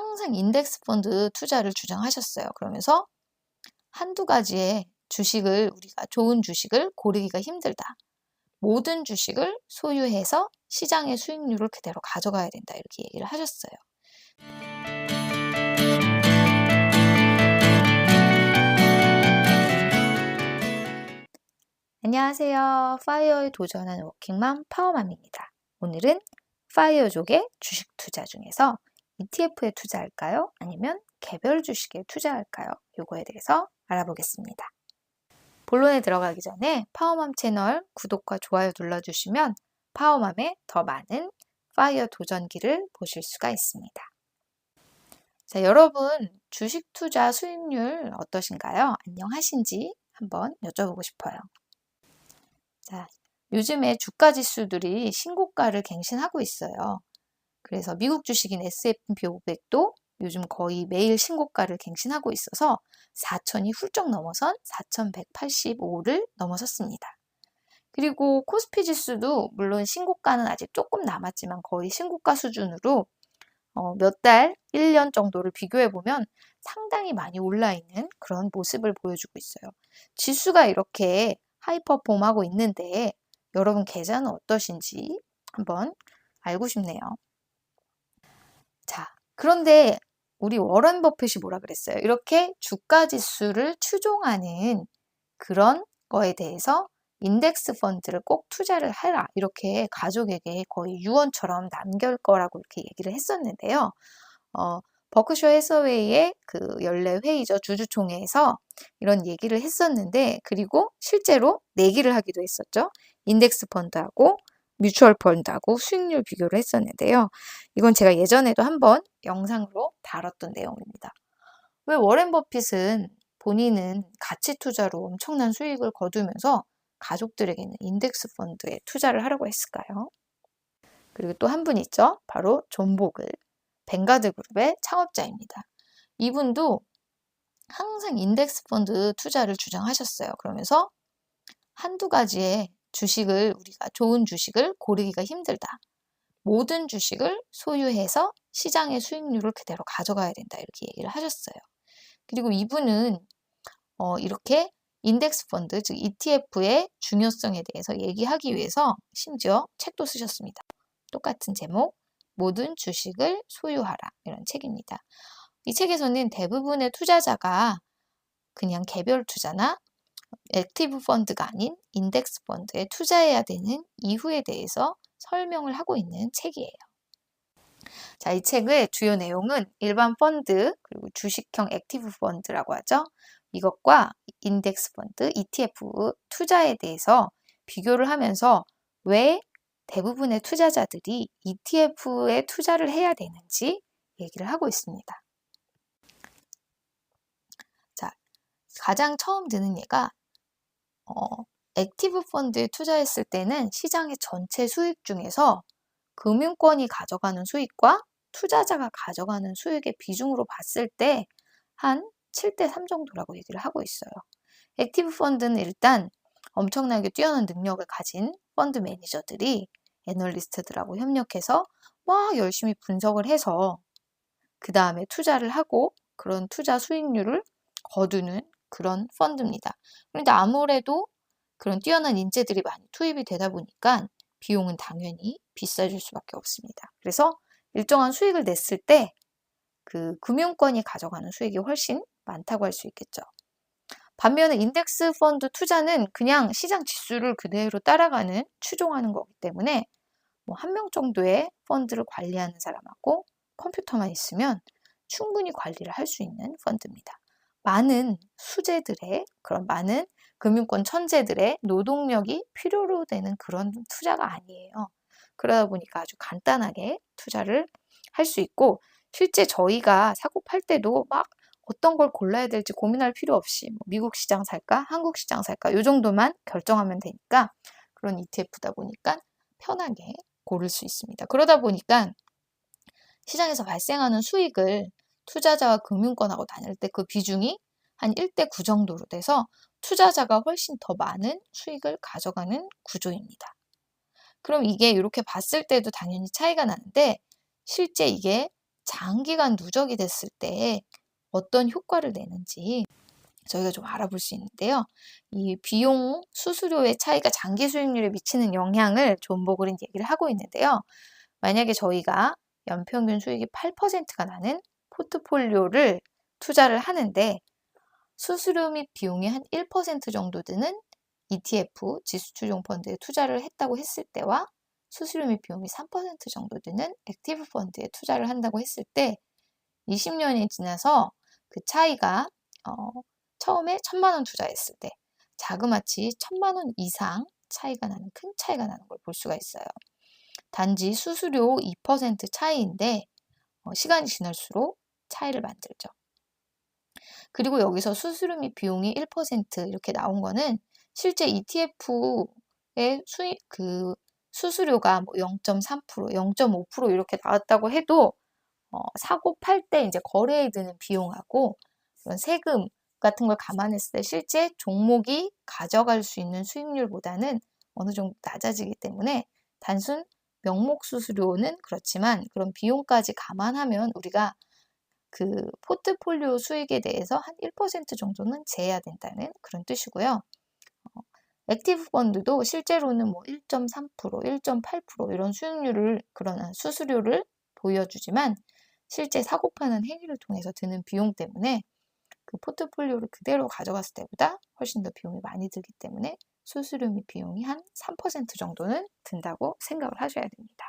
항상 인덱스 펀드 투자를 주장하셨어요. 그러면서 한두 가지의 주식을 우리가 좋은 주식을 고르기가 힘들다. 모든 주식을 소유해서 시장의 수익률을 그대로 가져가야 된다. 이렇게 얘기를 하셨어요. 안녕하세요. 파이어에 도전하는 워킹맘 파워맘입니다. 오늘은 파이어족의 주식 투자 중에서 ETF에 투자할까요? 아니면 개별 주식에 투자할까요? 요거에 대해서 알아보겠습니다. 본론에 들어가기 전에 파워맘 채널 구독과 좋아요 눌러주시면 파워맘의 더 많은 파이어 도전기를 보실 수가 있습니다. 자, 여러분 주식 투자 수익률 어떠신가요? 안녕하신지 한번 여쭤보고 싶어요. 자, 요즘에 주가 지수들이 신고가를 갱신하고 있어요. 그래서 미국 주식인 S&P 500도 요즘 거의 매일 신고가를 갱신하고 있어서 4,000이 훌쩍 넘어선 4,185를 넘어섰습니다. 그리고 코스피 지수도 물론 신고가는 아직 조금 남았지만 거의 신고가 수준으로 몇 달, 1년 정도를 비교해보면 상당히 많이 올라있는 그런 모습을 보여주고 있어요. 지수가 이렇게 하이퍼폼하고 있는데 여러분 계좌는 어떠신지 한번 알고 싶네요. 자, 그런데 우리 워런 버핏이 뭐라 그랬어요? 이렇게 주가 지수를 추종하는 그런 거에 대해서 인덱스 펀드를 꼭 투자를 해라. 이렇게 가족에게 거의 유언처럼 남길 거라고 이렇게 얘기를 했었는데요. 버크셔 해서웨이의 그 연례 회의죠. 주주총회에서 이런 얘기를 했었는데, 그리고 실제로 내기를 하기도 했었죠. 인덱스 펀드하고 뮤추얼 펀드하고 수익률 비교를 했었는데요. 이건 제가 예전에도 한번 영상으로 다뤘던 내용입니다. 왜 워렌 버핏은 본인은 가치 투자로 엄청난 수익을 거두면서 가족들에게는 인덱스 펀드에 투자를 하라고 했을까요? 그리고 또 한 분 있죠. 바로 존 보글, 뱅가드 그룹의 창업자입니다. 이분도 항상 인덱스 펀드 투자를 주장하셨어요. 그러면서 한두 가지의 주식을 우리가 좋은 주식을 고르기가 힘들다. 모든 주식을 소유해서 시장의 수익률을 그대로 가져가야 된다. 이렇게 얘기를 하셨어요. 그리고 이분은 이렇게 인덱스 펀드, 즉 ETF의 중요성에 대해서 얘기하기 위해서 심지어 책도 쓰셨습니다. 똑같은 제목, 모든 주식을 소유하라. 이런 책입니다. 이 책에서는 대부분의 투자자가 그냥 개별 투자나 액티브 펀드가 아닌 인덱스 펀드에 투자해야 되는 이유에 대해서 설명을 하고 있는 책이에요. 자, 이 책의 주요 내용은 일반 펀드, 그리고 주식형 액티브 펀드라고 하죠. 이것과 인덱스 펀드, ETF 투자에 대해서 비교를 하면서 왜 대부분의 투자자들이 ETF에 투자를 해야 되는지 얘기를 하고 있습니다. 자, 가장 처음 드는 예가 액티브 펀드에 투자했을 때는 시장의 전체 수익 중에서 금융권이 가져가는 수익과 투자자가 가져가는 수익의 비중으로 봤을 때 한 7대3 정도라고 얘기를 하고 있어요. 액티브 펀드는 일단 엄청나게 뛰어난 능력을 가진 펀드 매니저들이 애널리스트들하고 협력해서 막 열심히 분석을 해서 그 다음에 투자를 하고 그런 투자 수익률을 거두는 그런 펀드입니다. 그런데 아무래도 그런 뛰어난 인재들이 많이 투입이 되다 보니까 비용은 당연히 비싸질 수밖에 없습니다. 그래서 일정한 수익을 냈을 때 그 금융권이 가져가는 수익이 훨씬 많다고 할 수 있겠죠. 반면에 인덱스 펀드 투자는 그냥 시장 지수를 그대로 따라가는, 추종하는 거기 때문에 한 명 정도의 펀드를 관리하는 사람하고 컴퓨터만 있으면 충분히 관리를 할 수 있는 펀드입니다. 많은 수재들의, 그런 많은 금융권 천재들의 노동력이 필요로 되는 그런 투자가 아니에요. 그러다 보니까 아주 간단하게 투자를 할 수 있고, 실제 저희가 사고 팔 때도 막 어떤 걸 골라야 될지 고민할 필요 없이 미국 시장 살까, 한국 시장 살까 이 정도만 결정하면 되니까 그런 ETF다 보니까 편하게 고를 수 있습니다. 그러다 보니까 시장에서 발생하는 수익을 투자자와 금융권하고 나눌 때 그 비중이 한 1대9 정도로 돼서 투자자가 훨씬 더 많은 수익을 가져가는 구조입니다. 그럼 이게 이렇게 봤을 때도 당연히 차이가 나는데 실제 이게 장기간 누적이 됐을 때 어떤 효과를 내는지 저희가 좀 알아볼 수 있는데요. 이 비용 수수료의 차이가 장기 수익률에 미치는 영향을 존버그린 얘기를 하고 있는데요. 만약에 저희가 연평균 수익이 8%가 나는 포트폴리오를 투자를 하는데 수수료 및 비용이 한 1% 정도 드는 ETF, 지수추종 펀드에 투자를 했다고 했을 때와 수수료 및 비용이 3% 정도 드는 액티브 펀드에 투자를 한다고 했을 때 20년이 지나서 그 차이가 처음에 1,000만 원 투자했을 때 자그마치 1,000만 원 이상 차이가 나는 큰 차이가 나는 걸 볼 수가 있어요. 단지 수수료 2% 차이인데 시간이 지날수록 차이를 만들죠. 그리고 여기서 수수료 및 비용이 1% 이렇게 나온 거는 실제 ETF의 수수료가 뭐 0.3%, 0.5% 이렇게 나왔다고 해도 사고 팔 때 이제 거래에 드는 비용하고 그런 세금 같은 걸 감안했을 때 실제 종목이 가져갈 수 있는 수익률보다는 어느 정도 낮아지기 때문에 단순 명목 수수료는 그렇지만 그런 비용까지 감안하면 우리가 그 포트폴리오 수익에 대해서 한 1% 정도는 제해야 된다는 그런 뜻이고요. 액티브 펀드도 실제로는 뭐 1.3%, 1.8% 이런 수익률을 그런 수수료를 보여주지만 실제 사고 파는 행위를 통해서 드는 비용 때문에 그 포트폴리오를 그대로 가져갔을 때보다 훨씬 더 비용이 많이 들기 때문에 수수료 및 비용이 한 3% 정도는 든다고 생각을 하셔야 됩니다.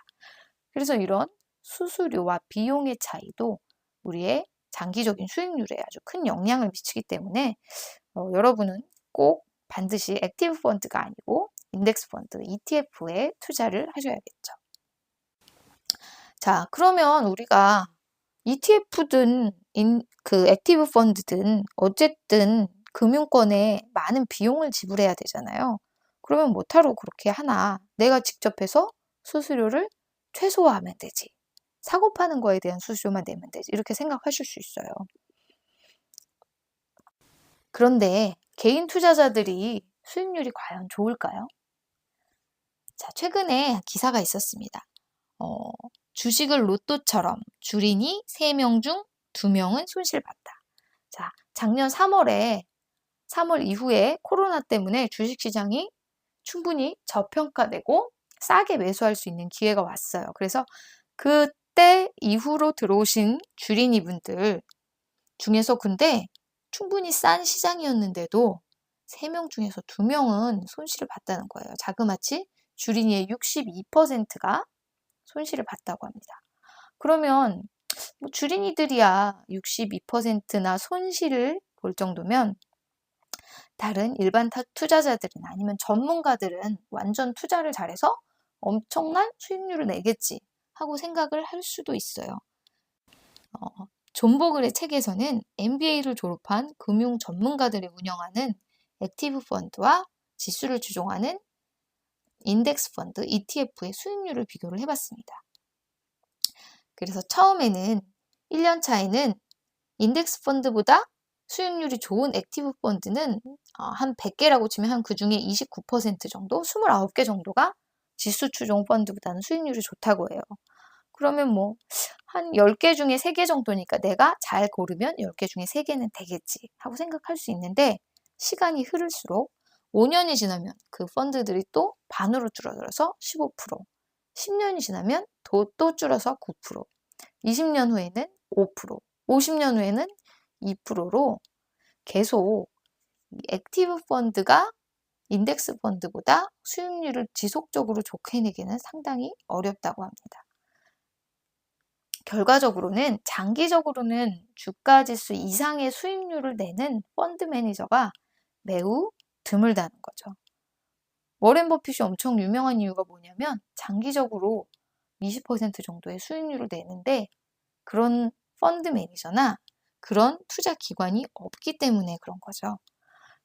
그래서 이런 수수료와 비용의 차이도 우리의 장기적인 수익률에 아주 큰 영향을 미치기 때문에 여러분은 꼭 반드시 액티브 펀드가 아니고 인덱스 펀드, ETF에 투자를 하셔야겠죠. 자, 그러면 우리가 ETF든 그 액티브 펀드든 어쨌든 금융권에 많은 비용을 지불해야 되잖아요. 그러면 뭐하러 그렇게 하나? 내가 직접 해서 수수료를 최소화하면 되지. 사고 파는 거에 대한 수수료만 내면 되지. 이렇게 생각하실 수 있어요. 그런데 개인 투자자들이 수익률이 과연 좋을까요? 자, 최근에 기사가 있었습니다. 주식을 로또처럼 주린이 3명 중 2명은 손실봤다. 자, 작년 3월 이후에 코로나 때문에 주식시장이 충분히 저평가되고 싸게 매수할 수 있는 기회가 왔어요. 그래서 그때 이후로 들어오신 주린이 분들 중에서 근데 충분히 싼 시장이었는데도 3명 중에서 2명은 손실을 봤다는 거예요. 자그마치 주린이의 62%가 손실을 봤다고 합니다. 그러면 뭐 주린이들이야 62%나 손실을 볼 정도면 다른 일반 투자자들은 아니면 전문가들은 완전 투자를 잘해서 엄청난 수익률을 내겠지 하고 생각을 할 수도 있어요. 존 보글의 책에서는 MBA를 졸업한 금융 전문가들이 운영하는 액티브 펀드와 지수를 추종하는 인덱스 펀드, ETF의 수익률을 비교를 해봤습니다. 그래서 처음에는 1년 차에는 인덱스 펀드보다 수익률이 좋은 액티브 펀드는 한 100개라고 치면 한 그 중에 29% 정도, 29개 정도가 지수 추종 펀드보다는 수익률이 좋다고 해요. 그러면 뭐 한 10개 중에 3개 정도니까 내가 잘 고르면 10개 중에 3개는 되겠지 하고 생각할 수 있는데 시간이 흐를수록 5년이 지나면 그 펀드들이 또 반으로 줄어들어서 15%, 10년이 지나면 또 줄어서 9%, 20년 후에는 5%, 50년 후에는 2%로 계속 액티브 펀드가 인덱스 펀드보다 수익률을 지속적으로 좋게 내기는 상당히 어렵다고 합니다. 결과적으로는 장기적으로는 주가지수 이상의 수익률을 내는 펀드 매니저가 매우 드물다는 거죠. 워렌 버핏이 엄청 유명한 이유가 뭐냐면 장기적으로 20% 정도의 수익률을 내는데 그런 펀드 매니저나 그런 투자 기관이 없기 때문에 그런 거죠.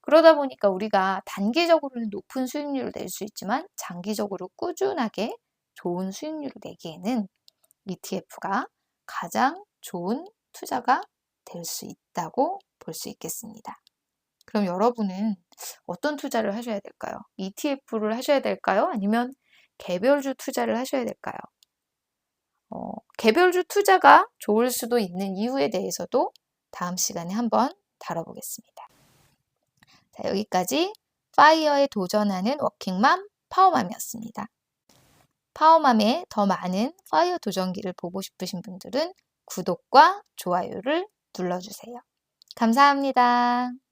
그러다 보니까 우리가 단기적으로는 높은 수익률을 낼 수 있지만 장기적으로 꾸준하게 좋은 수익률을 내기에는 ETF가 가장 좋은 투자가 될 수 있다고 볼 수 있겠습니다. 그럼 여러분은 어떤 투자를 하셔야 될까요? ETF를 하셔야 될까요? 아니면 개별주 투자를 하셔야 될까요? 개별주 투자가 좋을 수도 있는 이유에 대해서도 다음 시간에 한번 다뤄보겠습니다. 자, 여기까지 파이어에 도전하는 워킹맘 파워맘이었습니다. 파워맘의 더 많은 파이어 도전기를 보고 싶으신 분들은 구독과 좋아요를 눌러주세요. 감사합니다.